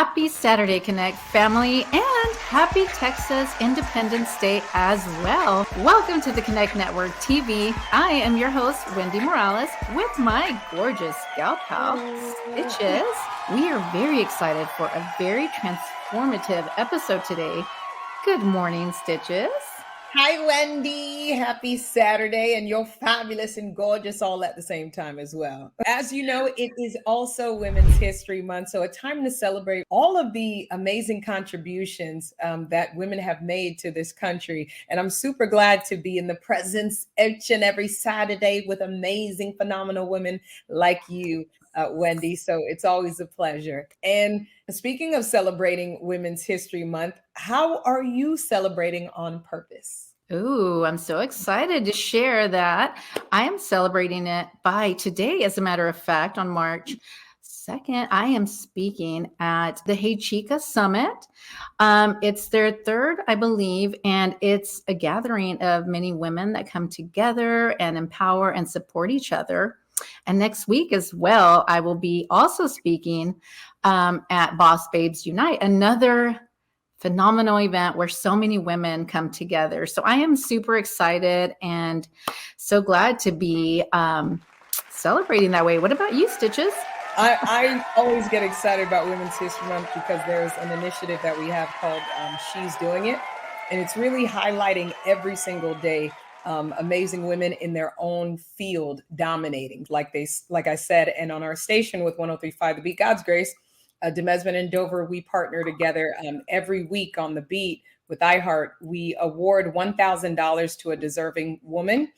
Happy Saturday, Connect family, and happy Texas Independence Day as well. Welcome to the Connect Network TV. I am your host, Wendy Morales, with my gorgeous gal pal, Stitches. We are very excited for a very transformative episode today. Good morning, Stitches. Hi, Wendy. Happy Saturday, and you're fabulous and gorgeous all at the same time as well. As you know, it is also Women's History Month, so a time to celebrate all of the amazing contributions that women have made to this country. And I'm super glad to be in the presence each and every Saturday with amazing, phenomenal women like you, Wendy. So it's always a pleasure. And speaking of celebrating Women's History Month, how are you celebrating on purpose? Ooh, I'm so excited to share that. I am celebrating it by today, as a matter of fact, on March 2nd, I am speaking at the Hey Chica Summit. It's their third, I believe, and it's a gathering of many women that come together and empower and support each other. And next week as well, I will be also speaking at Boss Babes Unite, another phenomenal event where so many women come together. So I am super excited and so glad to be celebrating that way. What about you, Stitches? I always get excited about Women's History Month because there's an initiative that we have called She's Doing It. And it's really highlighting every single day amazing women in their own field dominating, like I said, and on our station with 103.5 The Beat, God's Grace, Demesman and Dover, we partner together every week on The Beat with iHeart. We award $1,000 to a deserving woman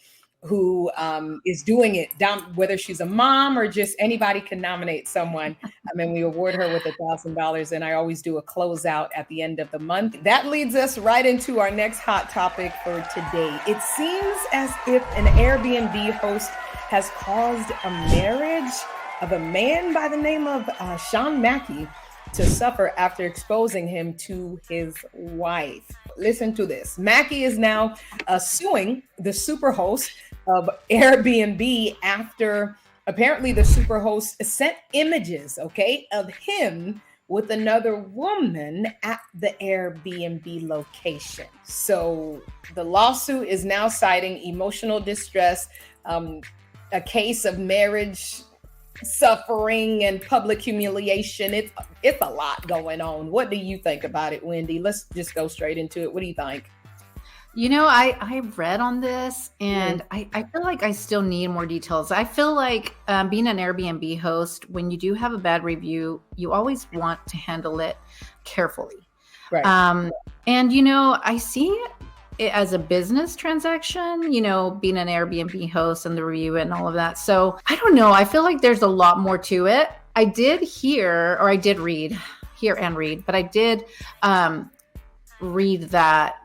who is doing it, whether she's a mom or just anybody can nominate someone. We award her with $1,000, and I always do a closeout at the end of the month. That leads us right into our next hot topic for today. It seems as if an Airbnb host has caused a marriage of a man by the name of Sean Mackey to suffer after exposing him to his wife. Listen to this. Mackey is now suing the superhost of Airbnb after apparently the superhost sent images, of him with another woman at the Airbnb location. So the lawsuit is now citing emotional distress, a case of marriage suffering and public humiliation. It's a lot going on. What do you think about it, Wendy? Let's just go straight into it. What do you think? You know, I read on this and I feel like I still need more details. I feel like being an Airbnb host, when you do have a bad review, you always want to handle it carefully. Right. And, you know, I see it as a business transaction, being an Airbnb host and the review and all of that. So I don't know. I feel like there's a lot more to it. I did read but I did read that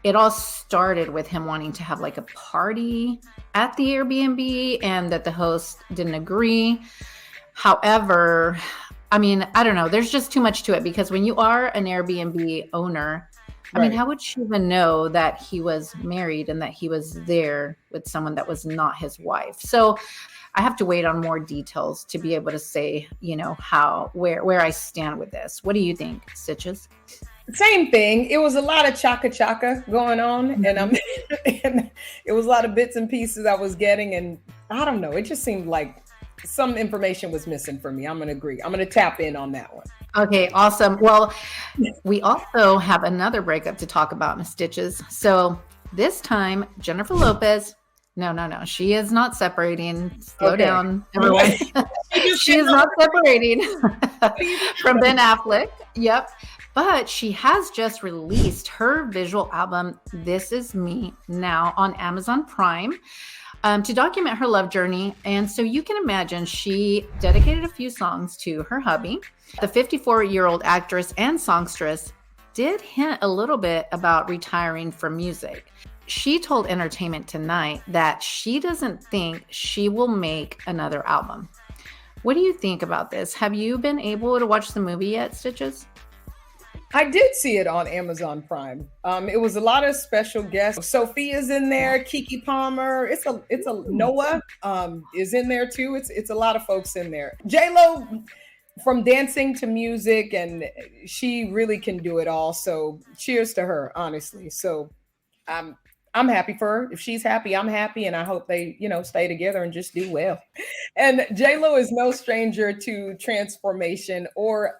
it all started with him wanting to have like a party at the Airbnb and that the host didn't agree. However, I don't know. There's just too much to it because when you are an Airbnb owner, how would she even know that he was married and that he was there with someone that was not his wife? So I have to wait on more details to be able to say, where I stand with this. What do you think, Stitches? Same thing. It was a lot of chaka going on, and and it was a lot of bits and pieces I was getting, and I don't know. It just seemed like some information was missing for me. I'm going to agree. I'm going to tap in on that one. Okay, awesome. Well, we also have another breakup to talk about, Miss Stitches. So this time, Jennifer Lopez. No. She is not separating. Slow down, everyone. She is not separating from Ben Affleck. Yep. But she has just released her visual album, This Is Me, now on Amazon Prime. To document her love journey. And so you can imagine she dedicated a few songs to her hubby. The 54-year-old actress and songstress did hint a little bit about retiring from music. She told Entertainment Tonight that she doesn't think she will make another album. What do you think about this? Have you been able to watch the movie yet, Stitches? I did see it on Amazon Prime. It was a lot of special guests. Sophia's in there, Kiki Palmer. It's a Noah is in there too. It's a lot of folks in there. J-Lo from dancing to music, and she really can do it all. So cheers to her, honestly. So I'm I'm happy for her. If she's happy, I'm happy, and I hope they, stay together and just do well. And J Lo is no stranger to transformation or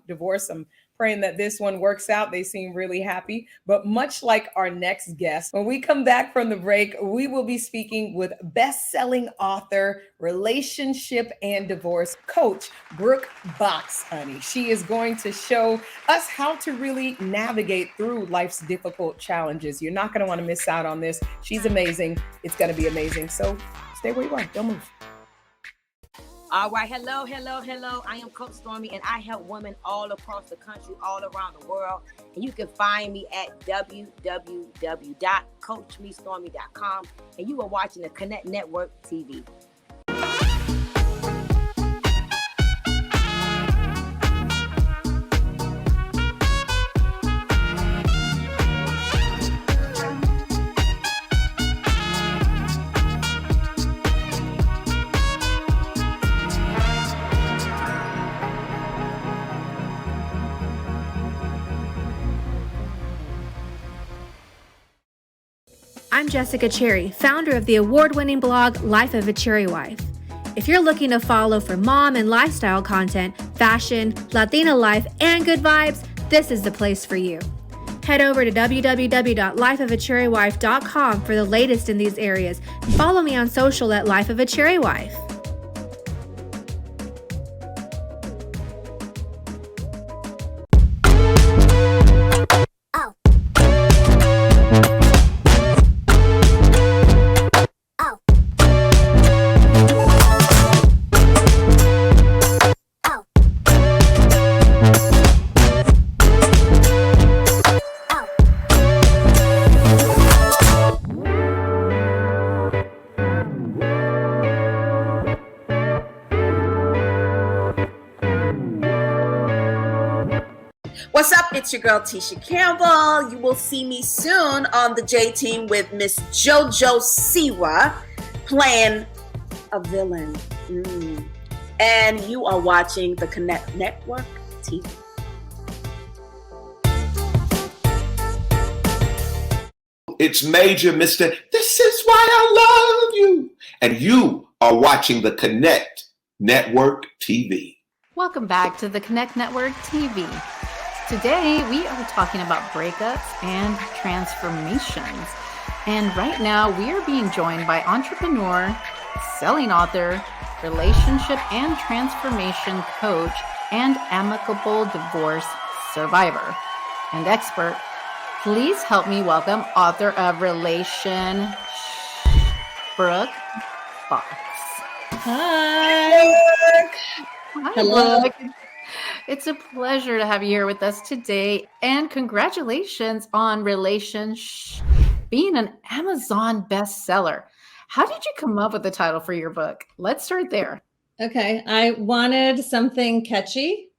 divorce. I'm praying that this one works out. They seem really happy. But much like our next guest, when we come back from the break, we will be speaking with best-selling author, relationship and divorce coach, Brooke Box, honey. She is going to show us how to really navigate through life's difficult challenges. You're not going to want to miss out on this. She's amazing. It's going to be amazing. So stay where you are. Don't move. All right. Hello. I am Coach Stormy, and I help women all across the country, all around the world. And you can find me at www.coachmestormy.com. And you are watching the Connect Network TV. I'm Jessica Cherry, founder of the award-winning blog Life of a Cherry Wife. If you're looking to follow for mom and lifestyle content, fashion, Latina life, and good vibes, this is the place for you. Head over to www.lifeofacherrywife.com for the latest in these areas. Follow me on social at Life of a Cherry Wife. What's up? It's your girl Tisha Campbell. You will see me soon on the J Team with Miss JoJo Siwa playing a villain. And you are watching the Connect Network TV. It's Major Mr. This is why I love you. And you are watching the Connect Network TV. Welcome back to the Connect Network TV. Today, we are talking about breakups and transformations. And right now, we are being joined by entrepreneur, selling author, relationship and transformation coach, and amicable divorce survivor and expert. Please help me welcome author of Relation, Brooke Box. Hi. Hi, Hello. Brooke. It's a pleasure to have you here with us today. And congratulations on being an Amazon bestseller. How did you come up with the title for your book? Let's start there. Okay. I wanted something catchy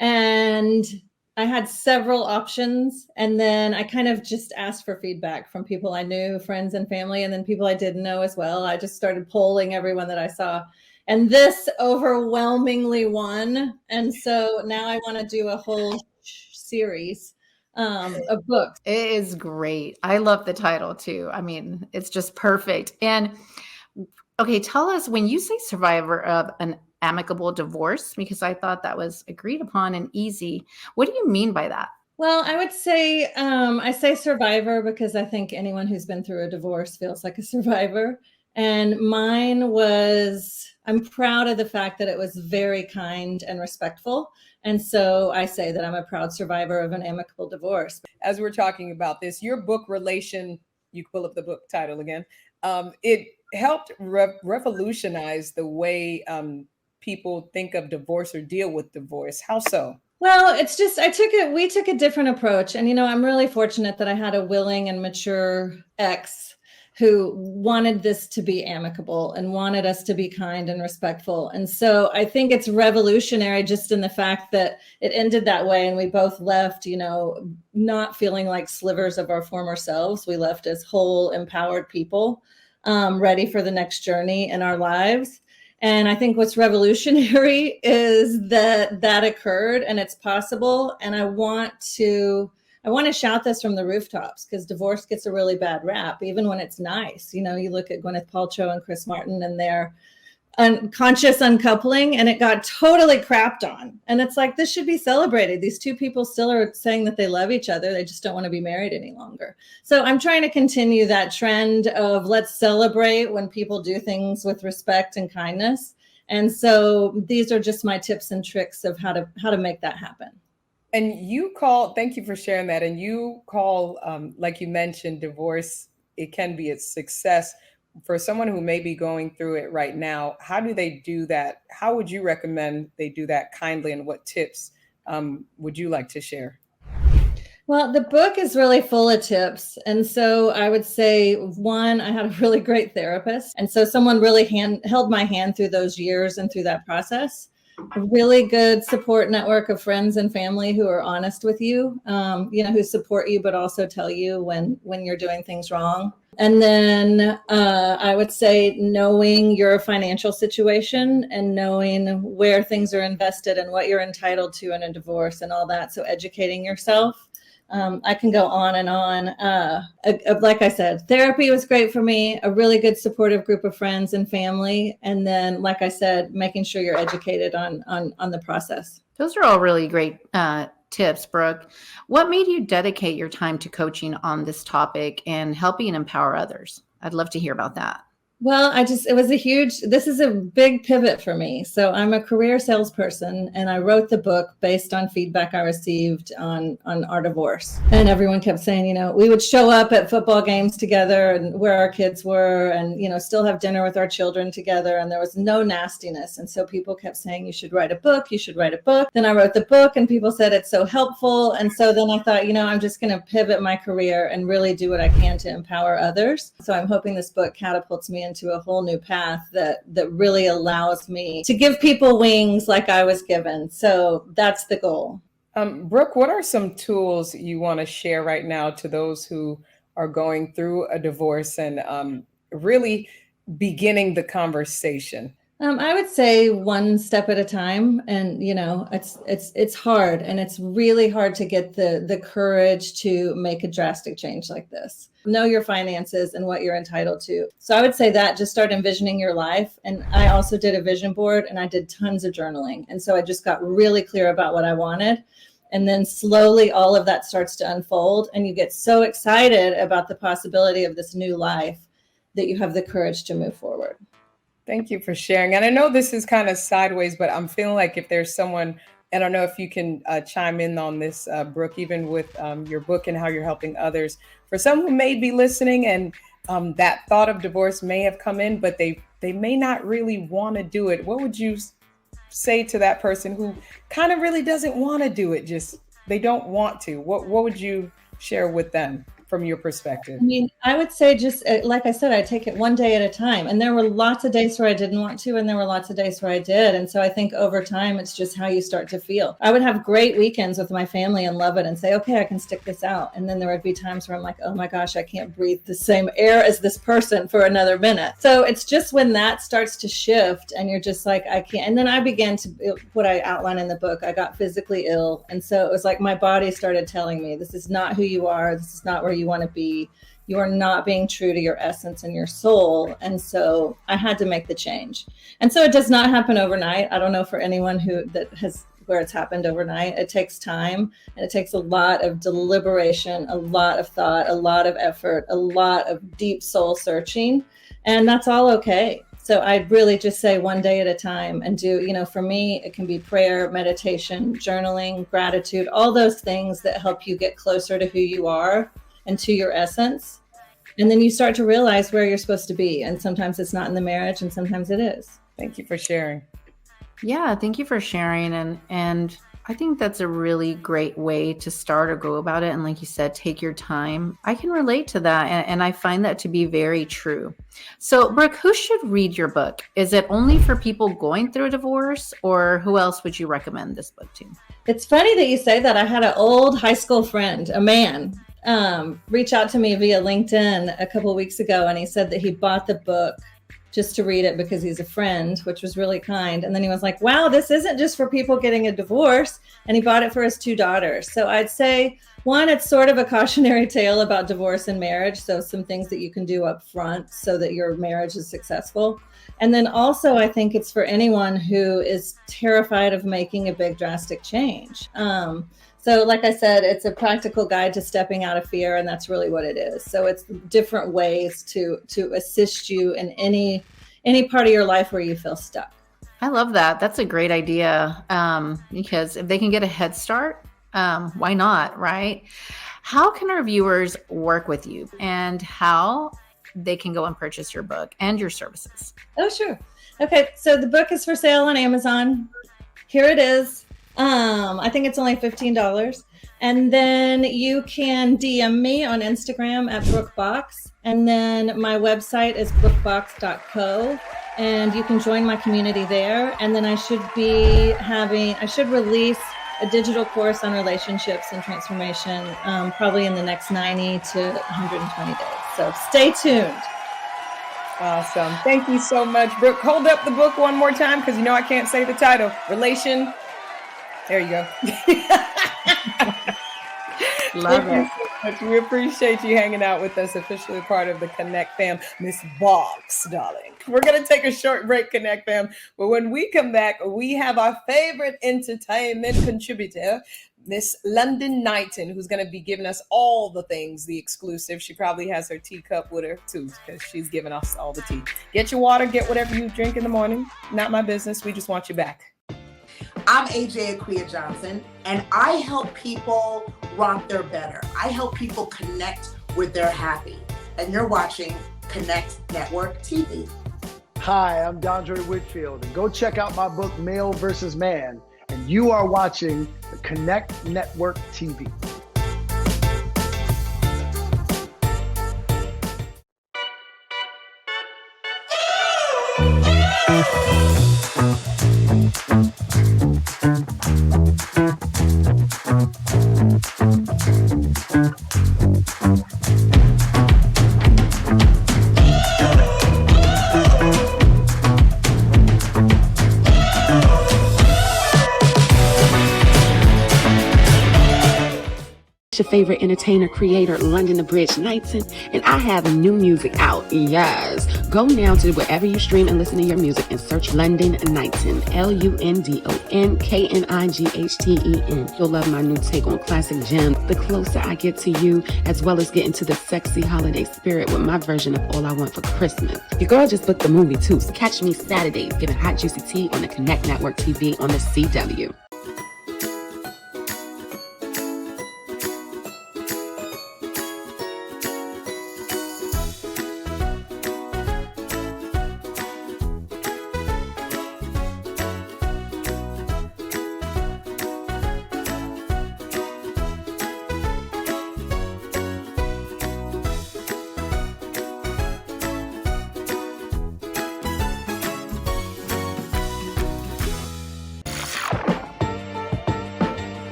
and I had several options. And then I kind of just asked for feedback from people I knew, friends and family, and then people I didn't know as well. I just started polling everyone that I saw. And this overwhelmingly won. And so now I want to do a whole series of books. It is great. I love the title too. I mean, it's just perfect. And okay, tell us, when you say survivor of an amicable divorce, because I thought that was agreed upon and easy, what do you mean by that? Well, I would say I say survivor because I think anyone who's been through a divorce feels like a survivor. And mine was, I'm proud of the fact that it was very kind and respectful. And so I say that I'm a proud survivor of an amicable divorce. As we're talking about this, your book Relation, you can pull up the book title again. It helped revolutionize the way people think of divorce or deal with divorce. How so? Well, it's just, we took a different approach. And, I'm really fortunate that I had a willing and mature ex who wanted this to be amicable and wanted us to be kind and respectful. And so I think it's revolutionary just in the fact that it ended that way. And we both left, not feeling like slivers of our former selves. We left as whole, empowered people, ready for the next journey in our lives. And I think what's revolutionary is that occurred and it's possible. And I want to shout this from the rooftops, because divorce gets a really bad rap, even when it's nice. You know, you look at Gwyneth Paltrow and Chris Martin and their unconscious uncoupling, and it got totally crapped on. And it's like, this should be celebrated. These two people still are saying that they love each other. They just don't want to be married any longer. So I'm trying to continue that trend of let's celebrate when people do things with respect and kindness. And so these are just my tips and tricks of how to make that happen. And thank you for sharing that. And you call, like you mentioned, divorce, it can be a success. For someone who may be going through it right now, how do they do that? How would you recommend they do that kindly, and what tips would you like to share? Well, the book is really full of tips. And so I would say, one, I had a really great therapist. And so someone really held my hand through those years and through that process. A really good support network of friends and family who are honest with you, who support you, but also tell you when you're doing things wrong. And then I would say knowing your financial situation and knowing where things are invested and what you're entitled to in a divorce and all that. So educating yourself. I can go on and on. Like I said, therapy was great for me, a really good supportive group of friends and family. And then, like I said, making sure you're educated on the process. Those are all really great tips, Brooke. What made you dedicate your time to coaching on this topic and helping empower others? I'd love to hear about that. Well, this is a big pivot for me. So I'm a career salesperson, and I wrote the book based on feedback I received on our divorce. And everyone kept saying, we would show up at football games together and where our kids were and, still have dinner with our children together. And there was no nastiness. And so people kept saying, you should write a book. You should write a book. Then I wrote the book and people said it's so helpful. And so then I thought, I'm just going to pivot my career and really do what I can to empower others. So I'm hoping this book catapults me into a whole new path that really allows me to give people wings like I was given. So that's the goal. Brooke, what are some tools you want to share right now to those who are going through a divorce and really beginning the conversation? I would say one step at a time. And, it's hard, and it's really hard to get the courage to make a drastic change like this. Know your finances and what you're entitled to. So I would say that just start envisioning your life. And I also did a vision board, and I did tons of journaling. And so I just got really clear about what I wanted. And then slowly all of that starts to unfold, and you get so excited about the possibility of this new life that you have the courage to move forward. Thank you for sharing. And I know this is kind of sideways, but I'm feeling like if there's someone, I don't know if you can chime in on this, Brooke, even with your book and how you're helping others. For some who may be listening and that thought of divorce may have come in, but they may not really want to do it. What would you say to that person who kind of really doesn't want to do it? Just they don't want to. What would you share with them from your perspective? I mean, I would say just like I said, I take it one day at a time. And there were lots of days where I didn't want to, and there were lots of days where I did. And so I think over time, it's just how you start to feel. I would have great weekends with my family and love it and say, okay, I can stick this out. And then there would be times where I'm like, oh my gosh, I can't breathe the same air as this person for another minute. So it's just when that starts to shift and you're just like, I can't. And then I began to, what I outline in the book, I got physically ill. And so it was like my body started telling me, this is not who you are. This is not where you want to be. You are not being true to your essence and your soul. And so I had to make the change. And so it does not happen overnight. I don't know for anyone where it's happened overnight. It takes time, and it takes a lot of deliberation, a lot of thought, a lot of effort, a lot of deep soul searching. And that's all okay. So I'd really just say one day at a time and do, for me, it can be prayer, meditation, journaling, gratitude, all those things that help you get closer to who you are and to your essence. And then you start to realize where you're supposed to be. And sometimes it's not in the marriage, and sometimes it is. Thank you for sharing. Yeah, thank you for sharing. And I think that's a really great way to start or go about it. And like you said, take your time. I can relate to that. And I find that to be very true. So, Brooke, who should read your book? Is it only for people going through a divorce, or who else would you recommend this book to? It's funny that you say that. I had an old high school friend, a man, reach out to me via LinkedIn a couple of weeks ago. And he said that he bought the book just to read it because he's a friend, which was really kind. And then he was like, wow, this isn't just for people getting a divorce. And he bought it for his 2 daughters. So I'd say, one, it's sort of a cautionary tale about divorce and marriage. So some things that you can do up front so that your marriage is successful. And then also, I think it's for anyone who is terrified of making a big drastic change. So like I said, it's a practical guide to stepping out of fear, and that's really what it is. So it's different ways to assist you in any part of your life where you feel stuck. I love that. That's a great idea, because if they can get a head start, why not, right? How can our viewers work with you, and how they can go and purchase your book and your services? Oh, sure. Okay, so the book is for sale on Amazon. Here it is. I think it's only $15. And then you can DM me on Instagram at Brookbox. And then my website is brookbox.co. And you can join my community there. And then I should release a digital course on relationships and transformation, probably in the next 90 to 120 days. So stay tuned. Awesome. Thank you so much, Brooke. Hold up the book one more time, because you know I can't say the title. Relation. There you go. Love it. So much. We appreciate you hanging out with us, officially part of the Connect fam. Miss Box, darling. We're going to take a short break, Connect fam. But when we come back, we have our favorite entertainment contributor, Miss London Knighton, who's going to be giving us all the things, the exclusive. She probably has her teacup with her too, because she's giving us all the tea. Get your water, get whatever you drink in the morning. Not my business. We just want you back. I'm AJ Aquia Johnson, and I help people rock their better. I help people connect with their happy. And you're watching Connect Network TV. Hi, I'm Dondre Whitfield, and go check out my book, Male vs. Man. And you are watching the Connect Network TV. Your favorite entertainer, creator, London the Bridge Knighton, and I have new music out. Yes. Go now to wherever you stream and listen to your music and search London Knighton, LUNDONKNIGHTEN. You'll love my new take on classic gems, The Closer I Get to You, as well as get into the sexy holiday spirit with my version of All I Want for Christmas. Your girl just booked the movie too, so catch me Saturdays giving hot juicy tea on the Connect Network TV on the CW.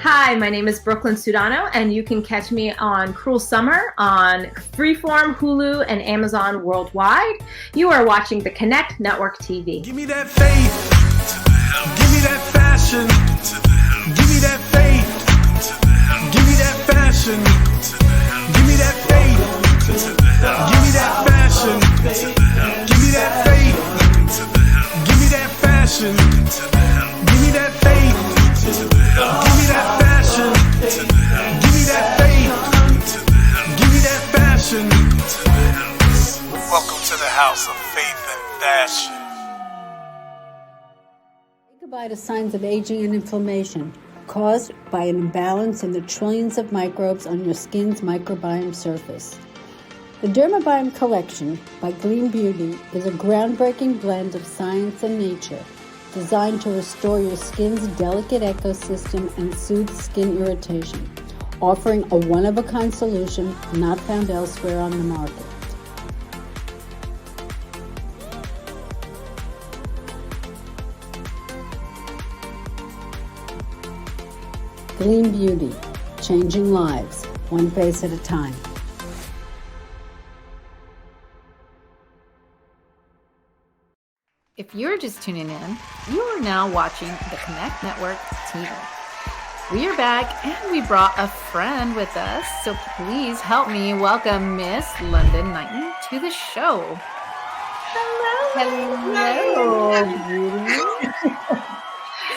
Hi, my name is Brooklyn Sudano, and you can catch me on Cruel Summer on Freeform, Hulu, and Amazon worldwide. You are watching the Connect Network TV. Give me that faith. Give me that fashion. Give me that faith. Give me that fashion. Give me that faith. Give me that fashion. Give me that faith. Give me that fashion. Give me that faith. Give me that fashion. Give me that faith. Give me that fashion. Welcome to the house of faith and fashion. Say goodbye to signs of aging and inflammation caused by an imbalance in the trillions of microbes on your skin's microbiome surface. The Dermabiome Collection by Gleam Beauty is a groundbreaking blend of science and nature designed to restore your skin's delicate ecosystem and soothe skin irritation, offering a one-of-a-kind solution not found elsewhere on the market. Gleam Beauty, changing lives, one face at a time. If you're just tuning in, you are now watching the Connect Network TV. We are back and we brought a friend with us, so please help me welcome Miss London Knighton to the show. Hello, beauty.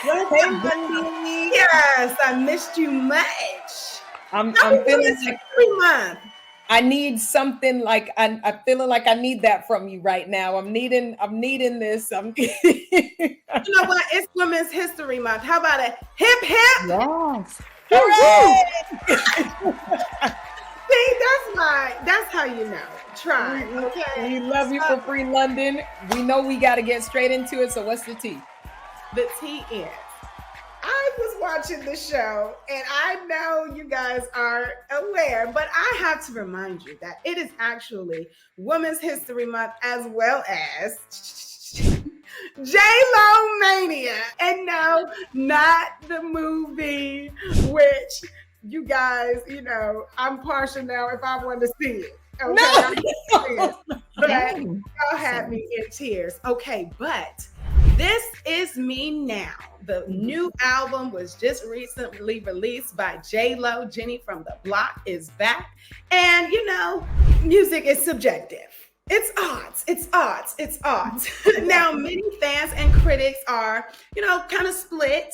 Hey, Monday. Yes, I missed you much. I'm feeling like every month. I need something like I'm feeling like I need that from you right now. I'm needing this. You know what? It's Women's History Month. How about it? Hip hip. Yes. Hooray! See, that's how you know. Try. Okay. We love you for free, London. We know we got to get straight into it. So what's the tea? The tea is, I was watching the show, and I know you guys are aware, but I have to remind you that it is actually Women's History Month, as well as J-Lo Mania. And no, not the movie, which you guys, I'm partial now if I want to see it. Okay, no. But y'all had me in tears. Okay, but This Is Me Now. The new album was just recently released by J-Lo. Jenny from the Block is back. And, music is subjective. It's odds. Now, many fans and critics are, kind of split.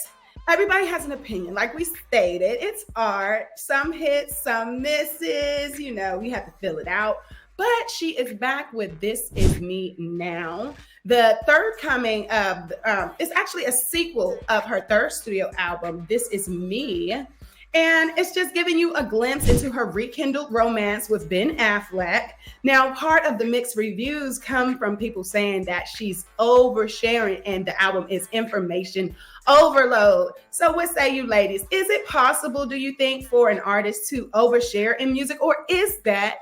Everybody has an opinion. Like we stated, it's art. Some hits, some misses. We have to fill it out. But she is back with This Is Me Now. The third coming of, it's actually a sequel of her third studio album, This Is Me. And it's just giving you a glimpse into her rekindled romance with Ben Affleck. Now, part of the mixed reviews come from people saying that she's oversharing and the album is information overload. So what say you ladies? Is it possible, do you think, for an artist to overshare in music, or is that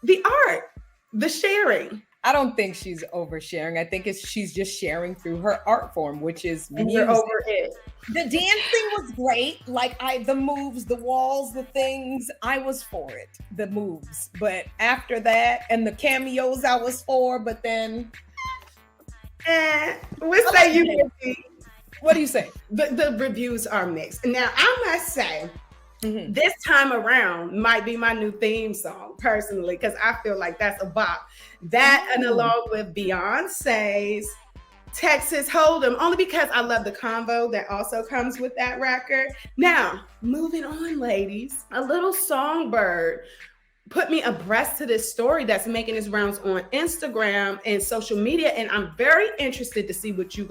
the art, the sharing? I don't think she's oversharing. I think she's just sharing through her art form, which is and music. You're over it. The dancing was great. Like the moves, the walls, the things, I was for it. The moves. But after that, and the cameos I was for, but then what say you? What do you say? The reviews are mixed. Now I must say, this time around might be my new theme song personally, because I feel like that's a bop. That and along with Beyonce's Texas Hold'em, only because I love the combo that also comes with that record. Now, moving on, ladies, a little songbird put me abreast to this story that's making its rounds on Instagram and social media, and I'm very interested to see what you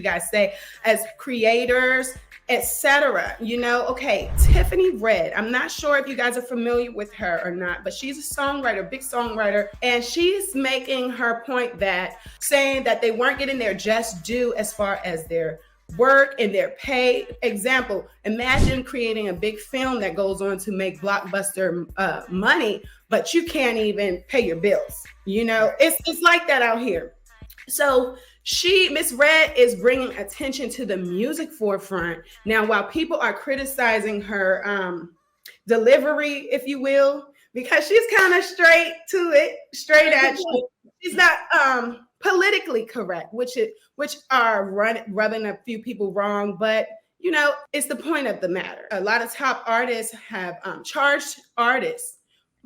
guys say as creators, etc. Okay, Tiffany Red. I'm not sure if you guys are familiar with her or not, but she's a songwriter, big songwriter, and she's making her point that saying that they weren't getting their just due as far as their work and their pay. Example, imagine creating a big film that goes on to make blockbuster money, but you can't even pay your bills. It's like that out here. So Miss Red is bringing attention to the music forefront. Now, while people are criticizing her delivery, if you will, because she's kind of straight to it, straight at you. She's not politically correct, which are rubbing a few people wrong. But, it's the point of the matter. A lot of top artists have charged artists,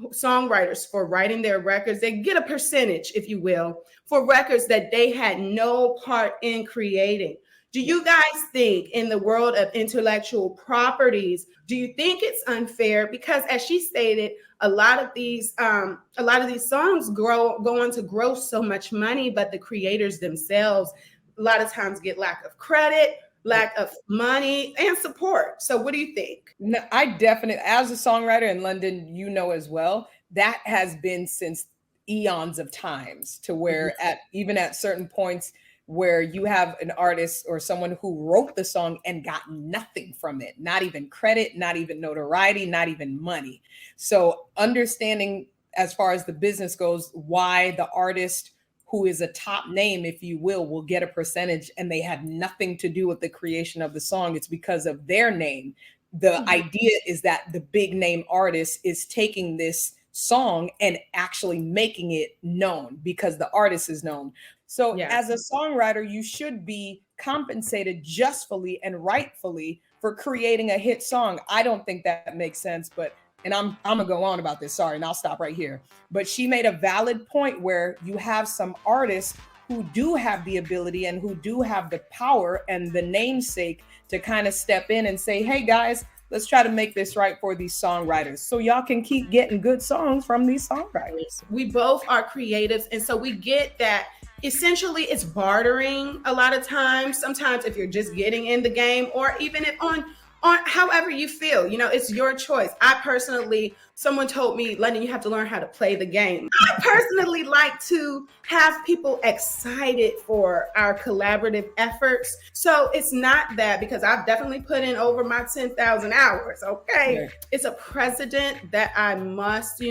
songwriters, for writing their records. They get a percentage, if you will, for records that they had no part in creating. Do you guys think, in the world of intellectual properties, do you think it's unfair? Because as she stated, a lot of these songs go on to gross so much money, but the creators themselves a lot of times get lack of credit, lack of money and support. So what do you think? No, I definitely, as a songwriter in London, as well, that has been since eons of times, to where even at certain points where you have an artist or someone who wrote the song and got nothing from it, not even credit, not even notoriety, not even money. So understanding, as far as the business goes, why the artist who is a top name, if you will get a percentage and they had nothing to do with the creation of the song. It's because of their name. The idea is that the big name artist is taking this song and actually making it known because the artist is known. So Yes. as a songwriter, you should be compensated justly and rightfully for creating a hit song. I don't think that makes sense, but and I'm gonna go on about this, sorry, and I'll stop right here. But she made a valid point where you have some artists who do have the ability and who do have the power and the namesake to kind of step in and say, hey guys, let's try to make this right for these songwriters so y'all can keep getting good songs from these songwriters. We both are creatives, and so we get that essentially it's bartering a lot of times. Sometimes if you're just getting in the game, or even if on however you feel, it's your choice. I personally, someone told me, London, you have to learn how to play the game. I personally like to have people excited for our collaborative efforts. So it's not that, because I've definitely put in over my 10,000 hours. Okay. Right. It's a precedent that I must,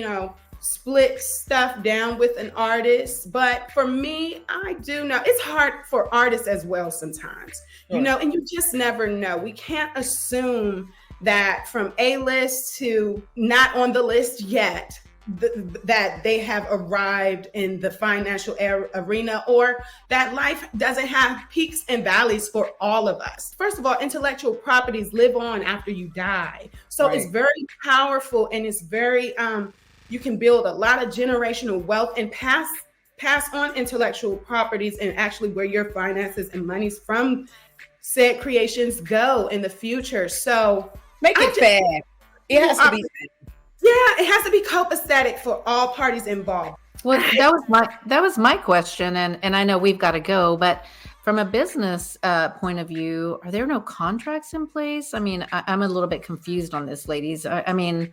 split stuff down with an artist. But for me, I do know it's hard for artists as well sometimes, and you just never know. We can't assume that from A-list to not on the list yet, that they have arrived in the financial arena, or that life doesn't have peaks and valleys for all of us. First of all, intellectual properties live on after you die. So It's very powerful, and it's very, you can build a lot of generational wealth and pass on intellectual properties, and actually where your finances and monies from said creations go in the future. So make it fair. It has to be fair. Yeah, it has to be copacetic for all parties involved. Well, that was my question, and I know we've got to go, but from a business point of view, are there no contracts in place? I mean, I'm a little bit confused on this, ladies. I'm it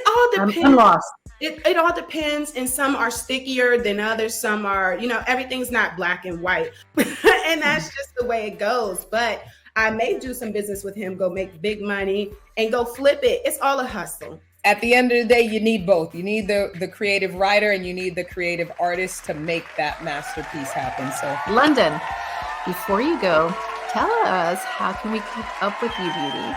all depends. I'm lost. It all depends, and some are stickier than others. Some are, everything's not black and white, and that's just the way it goes. But I may do some business with him, go make big money, and go flip it. It's all a hustle. At the end of the day, you need both. You need the creative writer and you need the creative artist to make that masterpiece happen. So, London, before you go, tell us, how can we keep up with you, beauty?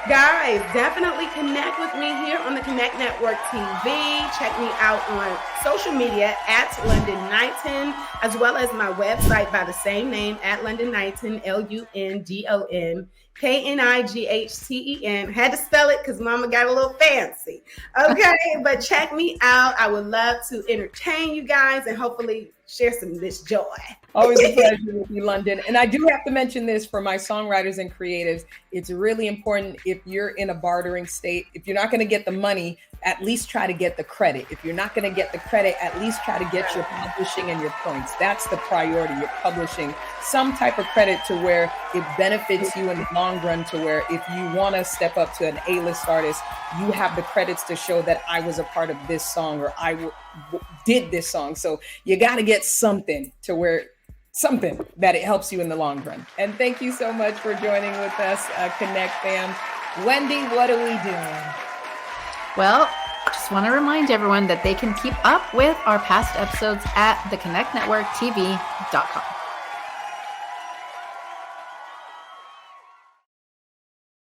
Guys, definitely connect with me here on the Connect Network TV. Check me out on social media at London Knighton, as well as my website by the same name, at London Knighton, LUNDON. KNIGHTEN. Had to spell it because mama got a little fancy. Okay, but check me out. I would love to entertain you guys and hopefully share some of this joy. Always a pleasure with you, London. And I do have to mention this for my songwriters and creatives. It's really important, if you're in a bartering state, if you're not going to get the money, at least try to get the credit. If you're not going to get the credit, at least try to get your publishing and your points. That's the priority. You're publishing some type of credit to where it benefits you in the long run, to where if you want to step up to an A-list artist, you have the credits to show that I was a part of this song, or I did this song. So you got to get something to where something that it helps you in the long run. And thank you so much for joining with us, Connect fam. Wendy, what are we doing? Well, just want to remind everyone that they can keep up with our past episodes at theconnectnetworktv.com.